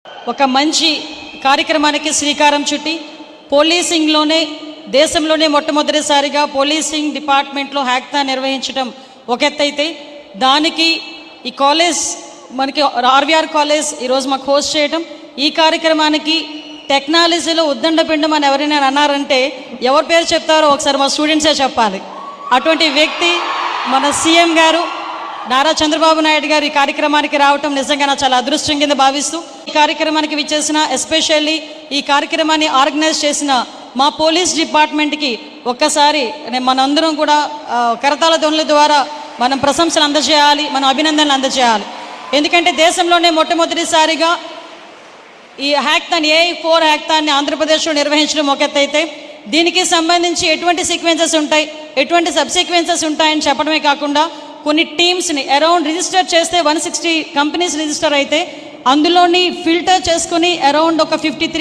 ఒక మంచి కార్యక్రమానికి శ్రీకారం చుట్టి పోలీసింగ్లోనే దేశంలోనే మొట్టమొదటిసారిగా పోలీసింగ్ డిపార్ట్మెంట్లో హ్యాకథాన్ నిర్వహించడం ఒక ఎత్తైతే, దానికి ఈ కాలేజ్ మనకి ఆర్వీఆర్ కాలేజ్ ఈరోజు మాకు హోస్ట్ చేయడం, ఈ కార్యక్రమానికి టెక్నాలజీలో ఉద్దండపిండం అని ఎవరైనా అన్నారంటే ఎవరి పేరు చెప్తారో ఒకసారి మా స్టూడెంట్సే చెప్పాలి. అటువంటి వ్యక్తి మన సీఎం గారు నారా చంద్రబాబు నాయుడు గారు ఈ కార్యక్రమానికి రావటం నిజంగా నా చాలా అదృష్టం కింద భావిస్తూ, ఈ కార్యక్రమానికి విచ్చేసిన ఎస్పెషల్లీ ఈ కార్యక్రమాన్ని ఆర్గనైజ్ చేసిన మా పోలీస్ డిపార్ట్మెంట్కి ఒక్కసారి మనందరం కూడా కరతాళ ధ్వనుల ద్వారా మనం ప్రశంసలు అందజేయాలి, మనం అభినందనలు అందజేయాలి. ఎందుకంటే దేశంలోనే మొట్టమొదటిసారిగా ఈ హ్యాకథాన్ AI4 హ్యాకథాన్ని ఆంధ్రప్రదేశ్లో నిర్వహించడం ఒక ఎత్తైతే, దీనికి సంబంధించి ఎటువంటి సీక్వెన్సెస్ ఉంటాయి, ఎటువంటి సబ్ సీక్వెన్సెస్ ఉంటాయని చెప్పడమే కాకుండా కొన్ని టీమ్స్ని అరౌండ్ రిజిస్టర్ చేస్తే 160 కంపెనీస్ రిజిస్టర్ అయితే అందులోని ఫిల్టర్ చేసుకుని అరౌండ్ ఒక 53